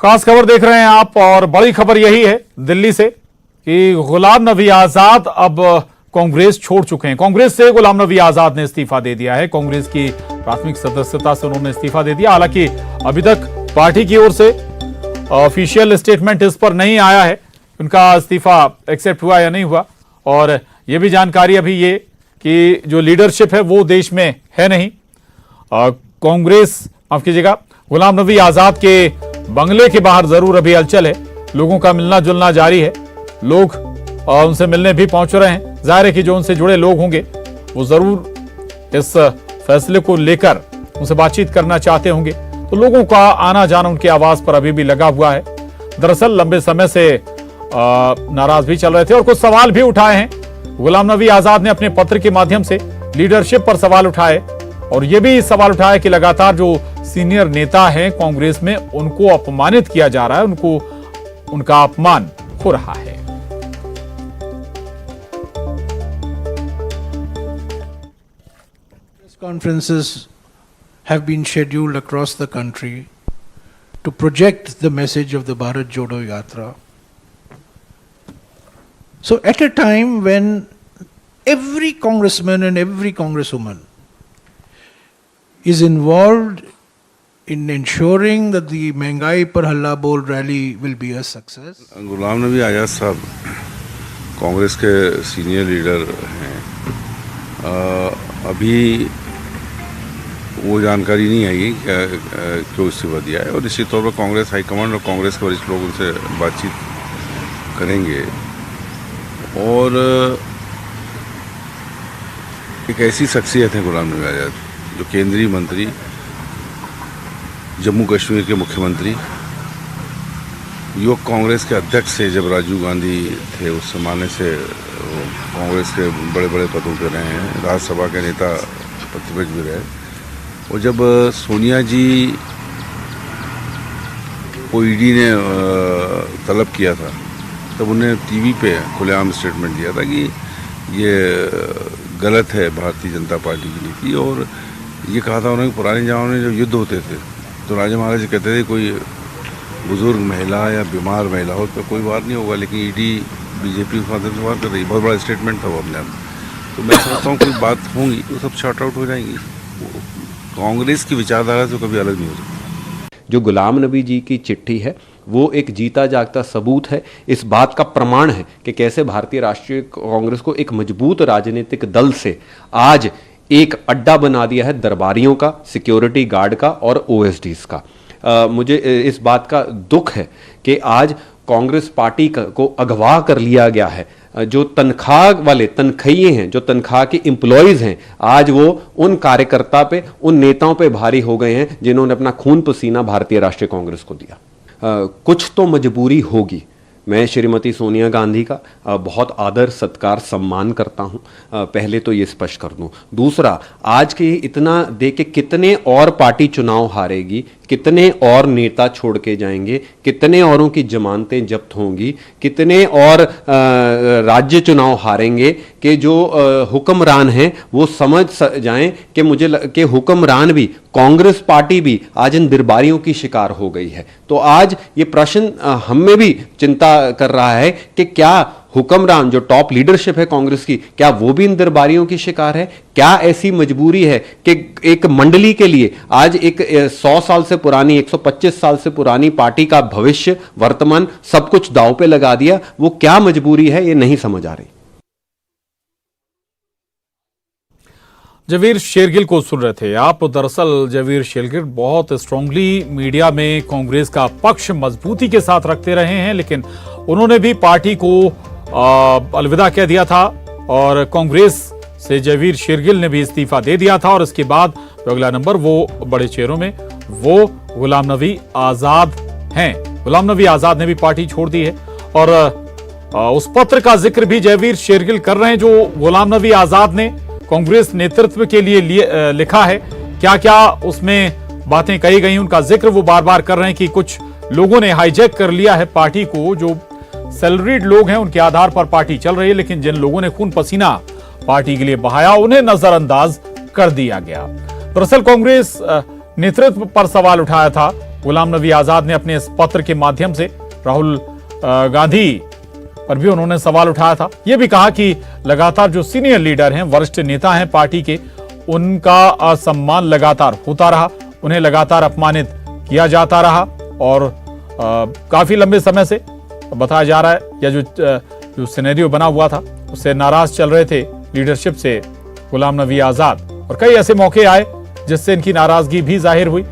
खास खबर देख रहे हैं आप और बड़ी खबर यही है दिल्ली से कि गुलाम नबी आजाद अब कांग्रेस छोड़ चुके हैं। कांग्रेस से गुलाम नबी आजाद ने इस्तीफा दे दिया है। कांग्रेस की प्राथमिक सदस्यता से उन्होंने इस्तीफा दे दिया। हालांकि अभी तक पार्टी की ओर से ऑफिशियल स्टेटमेंट इस पर नहीं आया है उनका इस्तीफा एक्सेप्ट हुआ या नहीं हुआ। और यह भी जानकारी अभी ये कि जो लीडरशिप है वो देश में है नहीं। कांग्रेस माफ कीजिएगा गुलाम नबी आजाद के बंगले के बाहर जरूर अभी हलचल है। लोगों का मिलना जुलना जारी है। लोग उनसे मिलने भी पहुंच रहे हैं। जाहिर है कि जो उनसे जुड़े लोग होंगे वो जरूर इस फैसले को लेकर उनसे बातचीत करना चाहते होंगे। तो लोगों का आना जाना उनके आवाज पर अभी भी लगा हुआ है। दरअसल लंबे समय से नाराज भी चल रहे थे और कुछ सवाल भी उठाए हैं। गुलाम नबी आजाद ने अपने पत्र के माध्यम से लीडरशिप पर सवाल उठाए और यह भी सवाल उठाया कि लगातार जो सीनियर नेता हैं कांग्रेस में उनको अपमानित किया जा रहा है, उनका अपमान हो रहा है। Conferences have been scheduled across the country to project the message of the Bharat Jodo Yatra. So at a time when every congressman and every congresswoman is involved in ensuring that the Mengai Par Halla Bol rally will be a success. Ghulam Nabi Azad साहब कांग्रेस के senior leader हैं। अभी वो जानकारी नहीं आई क्यों इस्तीफा दिया है और निश्चित तौर पर कांग्रेस हाईकमांड और कांग्रेस के वरिष्ठ लोग उनसे बातचीत करेंगे। और एक ऐसी शख्सियत है गुलाम नबी आज़ाद जो केंद्रीय मंत्री, जम्मू कश्मीर के मुख्यमंत्री, युवक कांग्रेस के अध्यक्ष थे जब राजीव गांधी थे उस जमाने से कांग्रेस के बड़े बड़े पदों पर रहे हैं। राज्यसभा के नेता प्रतिपक्ष भी रहे। और जब सोनिया जी को ईडी ने तलब किया था तब उन्हें टीवी पे खुलेआम स्टेटमेंट दिया था कि ये गलत है भारतीय जनता पार्टी की नीति। और ये कहा था उन्होंने पुराने जमाने में जब युद्ध होते थे तो राजा महाराज कहते थे कोई बुजुर्ग महिला या बीमार महिला हो तो कोई वार नहीं होगा, लेकिन ईडी बीजेपी उस माध्यम से वार कर रही। बहुत बड़ा स्टेटमेंट था वो अपने आप। तो मैं समझता हूँ कोई बात होंगी तो सब शॉर्ट आउट हो जाएंगी। कांग्रेस की विचारधारा से कभी अलग नहीं हो सकती। जो गुलाम नबी जी की चिट्ठी है वो एक जीता जागता सबूत है, इस बात का प्रमाण है कि कैसे भारतीय राष्ट्रीय कांग्रेस को एक मजबूत राजनीतिक दल से आज एक अड्डा बना दिया है दरबारियों का, सिक्योरिटी गार्ड का और ओएसडीज का। मुझे इस बात का दुख है कि आज कांग्रेस पार्टी को अगवा कर लिया गया है। जो तनख्वाह वाले तनख्वाही हैं, जो तनख्वाह के एम्प्लॉयज हैं, आज वो उन कार्यकर्ता पे, उन नेताओं पे भारी हो गए हैं जिन्होंने अपना खून पसीना भारतीय राष्ट्रीय कांग्रेस को दिया। कुछ तो मजबूरी होगी। मैं श्रीमती सोनिया गांधी का बहुत आदर सत्कार सम्मान करता हूं, पहले तो ये स्पष्ट कर दूं। दूसरा, आज के इतना देख के कितने और पार्टी चुनाव हारेगी, कितने और नेता छोड़ के जाएंगे, कितने औरों की जमानतें जब्त होंगी, कितने और राज्य चुनाव हारेंगे कि जो हुक्मरान हैं वो समझ जाएं कि हुक्मरान भी, कांग्रेस पार्टी भी आज इन दरबारियों की शिकार हो गई है। तो आज ये प्रश्न हमें भी चिंता कर रहा है कि क्या हुक्मरान जो टॉप लीडरशिप है कांग्रेस की, क्या वो भी इन दरबारियों की शिकार है? क्या ऐसी मजबूरी है कि एक मंडली के लिए आज एक 100 साल से पुरानी, 125 साल से पुरानी पार्टी का भविष्य, वर्तमान सब कुछ दांव पे लगा दिया? वो क्या मजबूरी है ये नहीं समझ आ रही। जवीर शेरगिल को सुन रहे थे आप। दरअसल जवीर शेरगिल बहुत स्ट्रांगली मीडिया में कांग्रेस का पक्ष मजबूती के साथ रखते रहे हैं, लेकिन उन्होंने भी पार्टी को अलविदा कह दिया था और कांग्रेस से जवीर शेरगिल ने भी इस्तीफा दे दिया था। और इसके बाद अगला नंबर वो बड़े चेहरों में वो गुलाम नबी आजाद हैं। गुलाम नबी आजाद ने भी पार्टी छोड़ दी है और उस पत्र का जिक्र भी जवीर शेरगिल कर रहे हैं जो गुलाम नबी आजाद ने कांग्रेस नेतृत्व के लिए लिखा है। क्या क्या उसमें बातें कही गई उनका जिक्र वो बार बार कर रहे हैं कि कुछ लोगों ने हाईजैक कर लिया है पार्टी को। जो सैलरीड लोग हैं उनके आधार पर पार्टी चल रही है, लेकिन जिन लोगों ने खून पसीना पार्टी के लिए बहाया उन्हें नजरअंदाज कर दिया गया। दरअसल कांग्रेस नेतृत्व पर सवाल उठाया था गुलाम नबी आजाद ने अपने इस पत्र के माध्यम से राहुल गांधी पर भी उन्होंने सवाल उठाया था। यह भी कहा कि लगातार जो सीनियर लीडर हैं, वरिष्ठ नेता हैं पार्टी के, उनका असम्मान लगातार होता रहा, उन्हें लगातार अपमानित किया जाता रहा और काफी लंबे समय से बताया जा रहा है, या जो सिनेरियो बना हुआ था उससे नाराज चल रहे थे लीडरशिप से गुलाम नबी आजाद, और कई ऐसे मौके आए जिससे इनकी नाराजगी भी जाहिर हुई।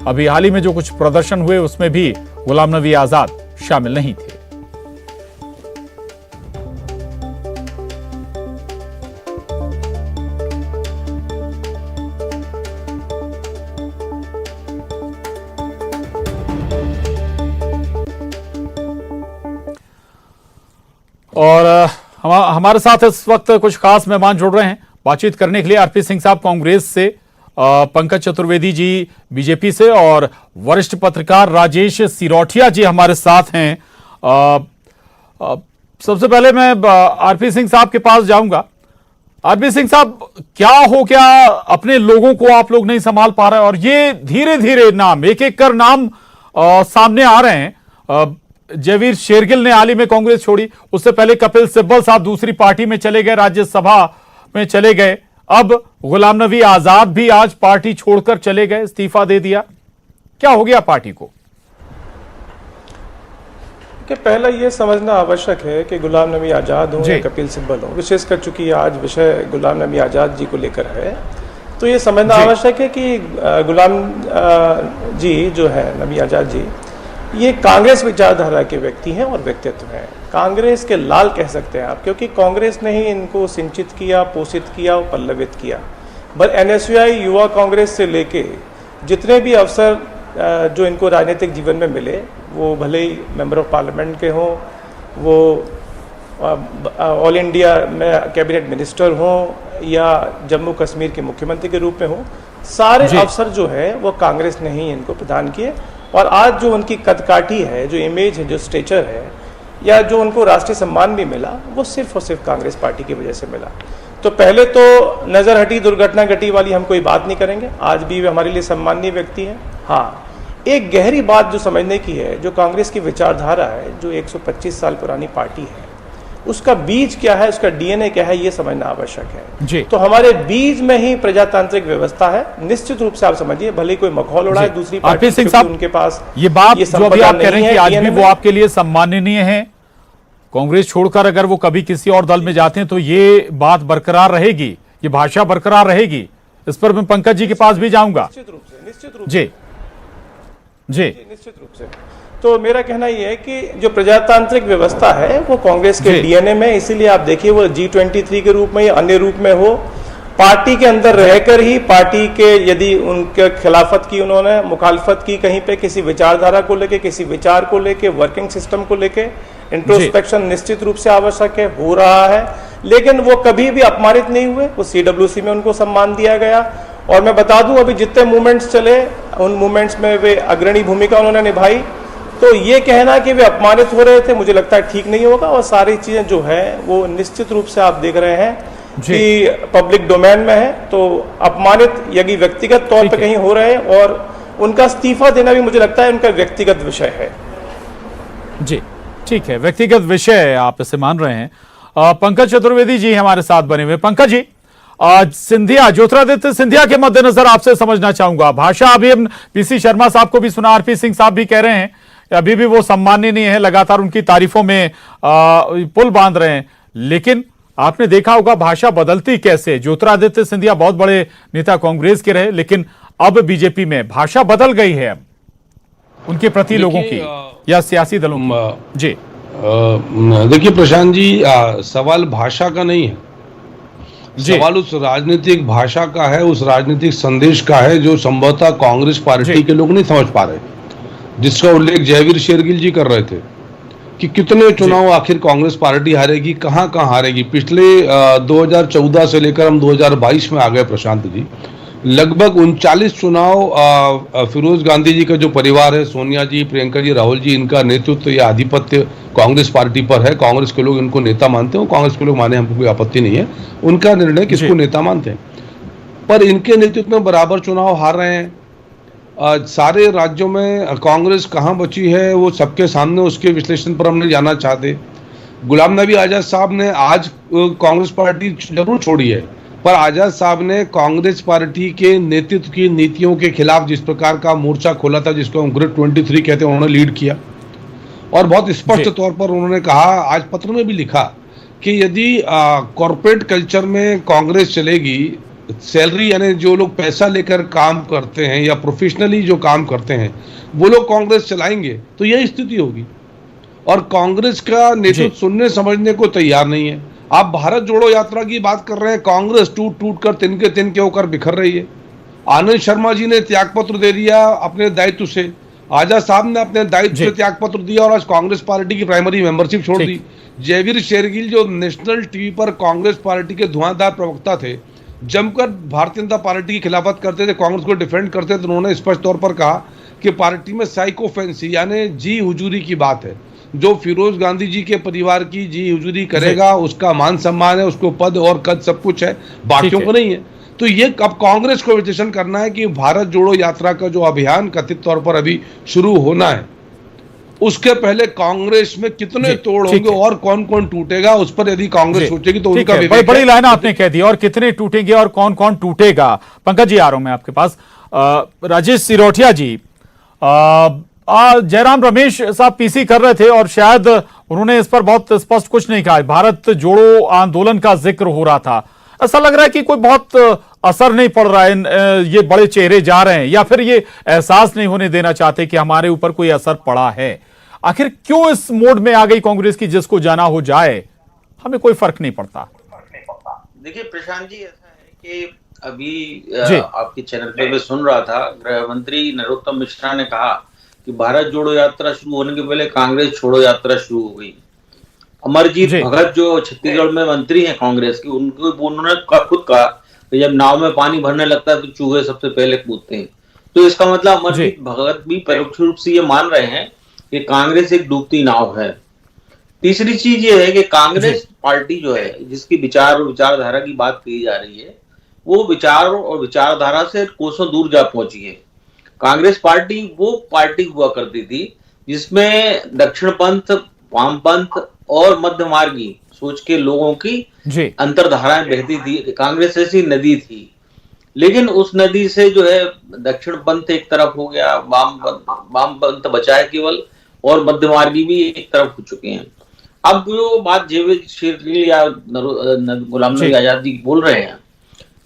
अभी हाल ही में जो कुछ प्रदर्शन हुए उसमें भी गुलाम नबी आजाद शामिल नहीं थे। और हमारे साथ इस वक्त कुछ खास मेहमान जुड़ रहे हैं बातचीत करने के लिए। आरपी सिंह साहब कांग्रेस से, पंकज चतुर्वेदी जी बीजेपी से और वरिष्ठ पत्रकार राजेश सिरोठिया जी हमारे साथ हैं। सबसे पहले मैं आरपी सिंह साहब के पास जाऊंगा। आरपी सिंह साहब, क्या हो गया, अपने लोगों को आप लोग नहीं संभाल पा रहे और ये धीरे धीरे नाम एक एक कर नाम सामने आ रहे हैं। जयवीर शेरगिल ने हाल ही में कांग्रेस छोड़ी, उससे पहले कपिल सिब्बल साहब दूसरी पार्टी में चले गए, राज्यसभा में चले गए। अब गुलाम नबी आजाद भी आज पार्टी छोड़कर चले गए, इस्तीफा दे दिया। क्या हो गया पार्टी को? कि पहला ये समझना आवश्यक है कि गुलाम नबी आजाद हो या कपिल सिब्बल हो, विशेषकर चूंकि आज विषय गुलाम नबी आजाद जी को लेकर है, तो ये समझना आवश्यक है कि गुलाम जी जो है, नबी आजाद जी, ये कांग्रेस विचारधारा के व्यक्ति हैं और व्यक्तित्व हैं। कांग्रेस के लाल कह सकते हैं आप, क्योंकि कांग्रेस ने ही इनको सिंचित किया, पोषित किया और पल्लवित किया। पर एनएसयूआई युवा कांग्रेस से लेके जितने भी अवसर जो इनको राजनीतिक जीवन में मिले, वो भले ही मेंबर ऑफ पार्लियामेंट के हों, वो ऑल इंडिया में कैबिनेट मिनिस्टर हों या जम्मू कश्मीर के मुख्यमंत्री के रूप में हों, सारे अवसर जो है वो कांग्रेस ने ही इनको प्रदान किए। और आज जो उनकी कदकाठी है, जो इमेज है, जो स्टेचर है, या जो उनको राष्ट्रीय सम्मान भी मिला, वो सिर्फ और सिर्फ कांग्रेस पार्टी की वजह से मिला। तो पहले तो नजर हटी, दुर्घटना घटी वाली हम कोई बात नहीं करेंगे, आज भी वे हमारे लिए सम्माननीय व्यक्ति हैं। हाँ, एक गहरी बात जो समझने की है, जो कांग्रेस की विचारधारा है, जो 125 साल पुरानी पार्टी है, उसका बीज क्या है, उसका डीएनए क्या है, ये समझना आवश्यक है जी। तो हमारे बीज में ही प्रजातांत्रिक व्यवस्था है। निश्चित रूप से आप समझिए, भले कोई मखौल उड़ाए दूसरी पार्टी से, उनके पास ये बात जो अभी आप कह रहे हैं कि आज भी वो आपके लिए सम्माननीय है, कांग्रेस छोड़कर अगर वो कभी किसी और दल में जाते हैं तो ये बात बरकरार रहेगी, ये भाषा बरकरार रहेगी। इस पर मैं पंकज जी के पास भी जाऊंगा। निश्चित रूप से जी जी निश्चित रूप से। तो मेरा कहना यह है कि जो प्रजातांत्रिक व्यवस्था है वो कांग्रेस के डीएनए में, इसीलिए आप देखिए वो G23 के रूप में या अन्य रूप में हो, पार्टी के अंदर रहकर ही पार्टी के यदि उनके खिलाफत की, उन्होंने मुखालफत की कहीं पे किसी विचारधारा को लेके, किसी विचार को लेके, वर्किंग सिस्टम को लेके, इंट्रोस्पेक्शन निश्चित रूप से आवश्यक है, हो रहा है। लेकिन वो कभी भी अपमानित नहीं हुए, वो CWC में उनको सम्मान दिया गया। और मैं बता दूं, अभी जितने मूवमेंट्स चले उन मूवमेंट्स में वे अग्रणी भूमिका उन्होंने निभाई। तो ये कहना कि वे अपमानित हो रहे थे, मुझे लगता है ठीक नहीं होगा। और सारी चीजें जो है वो निश्चित रूप से आप देख रहे हैं कि पब्लिक डोमेन में है। तो अपमानित यदि व्यक्तिगत तौर पे कहीं हो रहे हैं, और उनका इस्तीफा देना भी मुझे लगता है उनका व्यक्तिगत विषय है। जी ठीक है, व्यक्तिगत विषय आप इसे मान रहे हैं। पंकज चतुर्वेदी जी हमारे साथ बने हुए। पंकज जी, सिंधिया, ज्योतिरादित्य सिंधिया के मद्देनजर आपसे समझना चाहूंगा, भाषा अभी हम पीसी शर्मा साहब को भी सुना, आरपी सिंह साहब भी कह रहे हैं अभी भी वो सम्माननीय नहीं है, लगातार उनकी तारीफों में पुल बांध रहे हैं। लेकिन आपने देखा होगा भाषा बदलती कैसे। ज्योतिरादित्य सिंधिया बहुत बड़े नेता कांग्रेस के रहे, लेकिन अब बीजेपी में भाषा बदल गई है अब उनके प्रति लोगों की या सियासी दलों की। जी देखिए प्रशांत जी, सवाल भाषा का नहीं है, सवाल उस राजनीतिक भाषा का है, उस राजनीतिक संदेश का है जो संभवतः कांग्रेस पार्टी के लोग नहीं समझ पा रहे, जिसका उल्लेख जयवीर शेरगिल जी कर रहे थे कि कितने चुनाव आखिर कांग्रेस पार्टी हारेगी, कहां कहां हारेगी। पिछले 2014 से लेकर हम 2022 में आ गए प्रशांत जी, लगभग 39 चुनाव फिरोज गांधी जी का जो परिवार है, सोनिया जी, प्रियंका जी, राहुल जी, इनका नेतृत्व या आधिपत्य कांग्रेस पार्टी पर है। कांग्रेस के लोग इनको नेता मानते हैं, कांग्रेस के लोग माने, हमको कोई आपत्ति नहीं है, उनका निर्णय किसको नेता मानते हैं, पर इनके नेतृत्व में बराबर चुनाव हार रहे हैं। सारे राज्यों में कांग्रेस कहाँ बची है वो सबके सामने, उसके विश्लेषण पर हम नहीं जाना चाहते। गुलाम नबी आज़ाद साहब ने आज कांग्रेस पार्टी जरूर छोड़ी है, पर आज़ाद साहब ने कांग्रेस पार्टी के नेतृत्व की नीतियों के खिलाफ जिस प्रकार का मोर्चा खोला था, जिसको हम ग्रिड 23 कहते हैं, उन्होंने लीड किया और बहुत स्पष्ट तौर पर उन्होंने कहा, आज पत्र में भी लिखा कि यदि कॉरपोरेट कल्चर में कांग्रेस चलेगी, सैलरी यानी जो लोग पैसा लेकर काम करते हैं या प्रोफेशनली जो काम करते हैं वो लोग कांग्रेस चलाएंगे, तो यही स्थिति होगी। और कांग्रेस का नेतृत्व सुनने समझने को तैयार नहीं है। आप भारत जोड़ो यात्रा की बात कर रहे हैं, कांग्रेस टूट टूट कर तिनके होकर बिखर रही है। आनंद शर्मा जी ने त्यागपत्र दे दिया अपने दायित्व से, आजाद साहब ने अपने दायित्व से त्यागपत्र दिया और आज कांग्रेस पार्टी की प्राइमरी मेंबरशिप छोड़ दी। जयवीर शेरगिल जो नेशनल टीवी पर कांग्रेस पार्टी के धुआंधार प्रवक्ता थे, जमकर भारतीय जनता पार्टी की खिलाफत करते थे, कांग्रेस को डिफेंड करते थे, तो उन्होंने स्पष्ट तौर पर कहा कि पार्टी में साइकोफेंसी यानी जी हुजूरी की बात है। जो फिरोज गांधी जी के परिवार की जी हुजूरी करेगा उसका मान सम्मान है, उसको पद और कद सब कुछ है, बाकियों को नहीं है। तो ये अब कांग्रेस को विश्लेषण करना है कि भारत जोड़ो यात्रा का जो अभियान कथित तौर पर अभी शुरू होना है, उसके पहले कांग्रेस में कितने तोड़ होंगे और कौन कौन टूटेगा, उस पर यदि कांग्रेस सोचेगी तो उनका विवेक बड़ी लाइन आपने कह दी, और कितने टूटेंगे और कौन कौन टूटेगा। पंकज जी, आ रहा हूं मैं आपके पास। राजेश सिरोठिया जी, जयराम रमेश साहब पीसी कर रहे थे और शायद उन्होंने इस पर बहुत स्पष्ट कुछ नहीं कहा। भारत जोड़ो आंदोलन का जिक्र हो रहा था, ऐसा लग रहा है कि कोई बहुत असर नहीं पड़ रहा है, ये बड़े चेहरे जा रहे हैं, या फिर ये एहसास नहीं होने देना चाहते कि हमारे ऊपर कोई असर पड़ा है। आखिर क्यों इस मोड में आ गई कांग्रेस की, जिसको जाना हो जाए, हमें कोई फर्क नहीं पड़ता। देखिए प्रशांत जी, ऐसा है कि अभी आपके चैनल पे मैं सुन रहा था, गृह मंत्री नरोत्तम मिश्रा ने कहा कि भारत जोड़ो यात्रा शुरू होने के पहले कांग्रेस छोड़ो यात्रा शुरू हो गई। अमरजीत भगत जो छत्तीसगढ़ में मंत्री हैं कांग्रेस की, उन्होंने खुद कहा कि जब नाव में पानी भरने लगता है तो चूहे सबसे पहले कूदते हैं। तो इसका मतलब अमरजीत भगत भी परोक्ष रूप से ये मान रहे हैं कि कांग्रेस एक डूबती नाव है। तीसरी चीज ये है कि कांग्रेस पार्टी जो है, जिसकी विचार और विचारधारा की बात की जा रही है, वो विचार और विचारधारा से कोसों दूर जा पहुंची है। कांग्रेस पार्टी वो पार्टी हुआ करती थी जिसमें दक्षिणपंथ, वामपंथ और मध्यमार्गी सोच के लोगों की अंतरधाराएं बहती थी। कांग्रेस ऐसी नदी थी, लेकिन उस नदी से जो है दक्षिणपंथ एक तरफ हो गया, वामपंथ बचा है केवल, और मध्यमार्गी भी एक तरफ हो चुके हैं। अब जो बात जयवीर शेरगिल या गुलाम नबी आजाद जी बोल रहे हैं,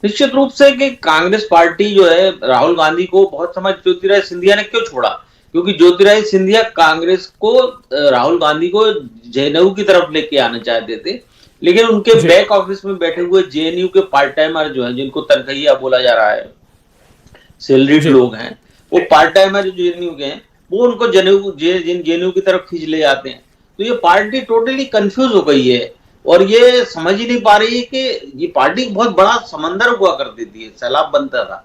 निश्चित रूप से कि कांग्रेस पार्टी जो है राहुल गांधी को बहुत समय ज्योतिरादित्य सिंधिया ने क्यों छोड़ा, क्योंकि ज्योतिरादित्य सिंधिया कांग्रेस को राहुल गांधी को जेएनयू की तरफ लेके आना चाहते थे, लेकिन उनके बैक ऑफिस में बैठे हुए जेएनयू के पार्ट टाइमर जो हैं, जिनको तनख्वाहिया बोला जा रहा है, सैलरीड लोग हैं, वो पार्ट टाइमर जो जेएनयू के हैं, वो उनको जेएनयू की तरफ खींच ले जाते हैं। तो ये पार्टी टोटली कंफ्यूज हो गई है और ये समझ ही नहीं पा रही है कि ये पार्टी बहुत बड़ा समंदर हुआ करती थी, सैलाब बनता था,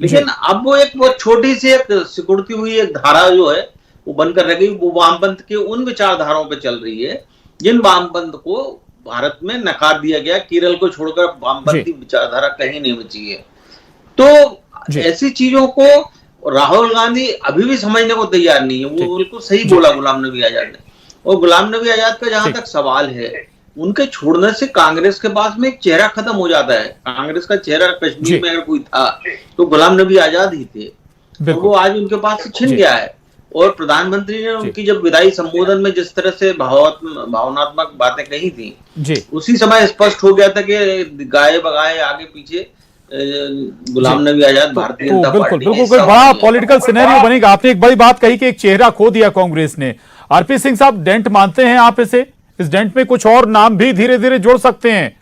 लेकिन अब वो एक बहुत छोटी सी एक सिकुड़ती हुई एक धारा जो है वो बनकर रह गई। वो वामपंथ के उन विचारधाराओं पे चल रही है जिन वामपंथ को भारत में नकार दिया गया। केरल को छोड़कर वामपंथी विचारधारा कहीं नहीं बची है। तो ऐसी चीजों को राहुल गांधी अभी भी समझने को तैयार नहीं है। वो बिल्कुल सही बोला गुलाम नबी आजाद ने। और गुलाम नबी आजाद का जहां तक सवाल है, उनके छोड़ने से कांग्रेस के पास में एक चेहरा खत्म हो जाता है। कांग्रेस का चेहरा कश्मीर में अगर कोई था तो गुलाम नबी आजाद ही थे, तो वो आज उनके पास से छिन गया है। और प्रधानमंत्री ने उनकी जब विदाई संबोधन में जिस तरह से भावनात्मक बातें कही थी, उसी समय स्पष्ट हो गया था कि गाये बगाए आगे पीछे गुलाम नबी आजाद भारतीय जनता पार्टी। बिल्कुल कोई बड़ा पॉलिटिकल सिनेरियो बनेगा। आपने एक बड़ी बात कही कि एक चेहरा खो दिया कांग्रेस ने। आरपी सिंह साहब, डेंट मानते हैं आप इसे? इस डेंट में कुछ और नाम भी धीरे धीरे जोड़ सकते हैं?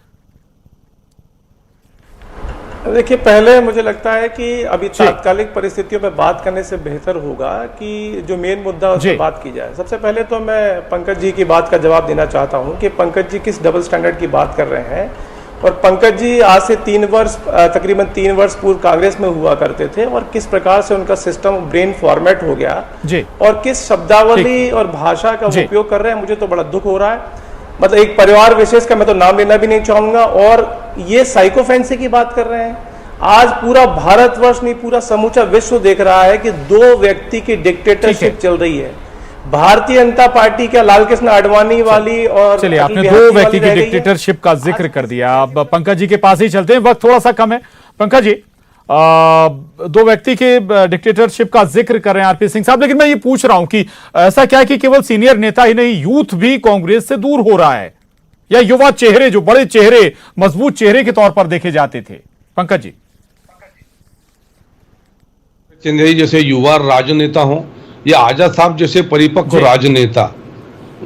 देखिए, पहले मुझे लगता है कि अभी तात्कालिक परिस्थितियों में बात करने से बेहतर होगा कि जो मेन मुद्दा उस पर बात की जाए। सबसे पहले तो मैं पंकज जी की बात का जवाब देना चाहता हूं कि पंकज जी किस डबल स्टैंडर्ड की बात कर रहे हैं। और पंकज जी आज से तकरीबन 3 वर्ष पूर्व कांग्रेस में हुआ करते थे, और किस प्रकार से उनका सिस्टम ब्रेन फॉर्मेट हो गया और किस शब्दावली और भाषा का उपयोग कर रहे हैं, मुझे तो बड़ा दुख हो रहा है। मतलब एक परिवार विशेष का मैं तो नाम लेना भी नहीं चाहूंगा, और ये साइकोफेंसी की बात कर रहे हैं। आज पूरा भारतवर्ष नहीं, पूरा समूचा विश्व देख रहा है कि दो व्यक्ति की डिक्टेटरशिप चल रही है। भारतीय जनता पार्टी क्या लाल कृष्ण आडवाणी वाली और चलिए, आपने अटल दो बिहारी व्यक्ति वाली की रह गई है। डिक्टेटरशिप का जिक्र कर दिया। अब पंकज जी के पास ही चलते हैं, वक्त थोड़ा सा कम है। पंकज जी, दो व्यक्ति के डिक्टेटरशिप का जिक्र कर रहे हैं आरपी सिंह साहब, लेकिन मैं ये पूछ रहा हूं कि ऐसा क्या है कि केवल सीनियर नेता ही नहीं, यूथ भी कांग्रेस से दूर हो रहा है, या युवा चेहरे, जो बड़े चेहरे, मजबूत चेहरे के तौर पर देखे जाते थे? पंकज जी। चंदेरी जैसे युवा राजनेता हो या आजाद साहब जैसे परिपक्व राजनेता,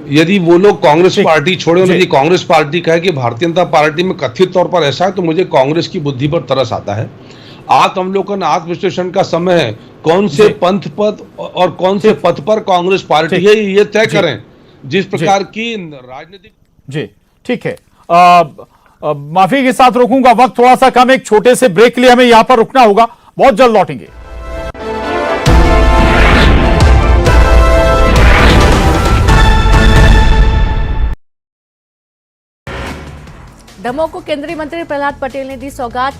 यदि वो लोग कांग्रेस पार्टी छोड़े, यदि कांग्रेस पार्टी कहे कि भारतीय जनता पार्टी में कथित तौर पर ऐसा है, तो मुझे कांग्रेस की बुद्धि पर तरस आता है। आत्मलोकन, आत्मविश्लेषण का समय है। कौन से पंथ पद और कौन से पथ पर कांग्रेस पार्टी है, ये तय करें। जिस प्रकार की राजनीतिक जी, ठीक है। माफी के साथ रोकूंगा, वक्त थोड़ा सा कम, एक छोटे से ब्रेक के लिए हमें यहां पर रुकना होगा, बहुत जल्द लौटेंगे। दमोह को केंद्रीय मंत्री प्रहलाद पटेल ने दी सौगात।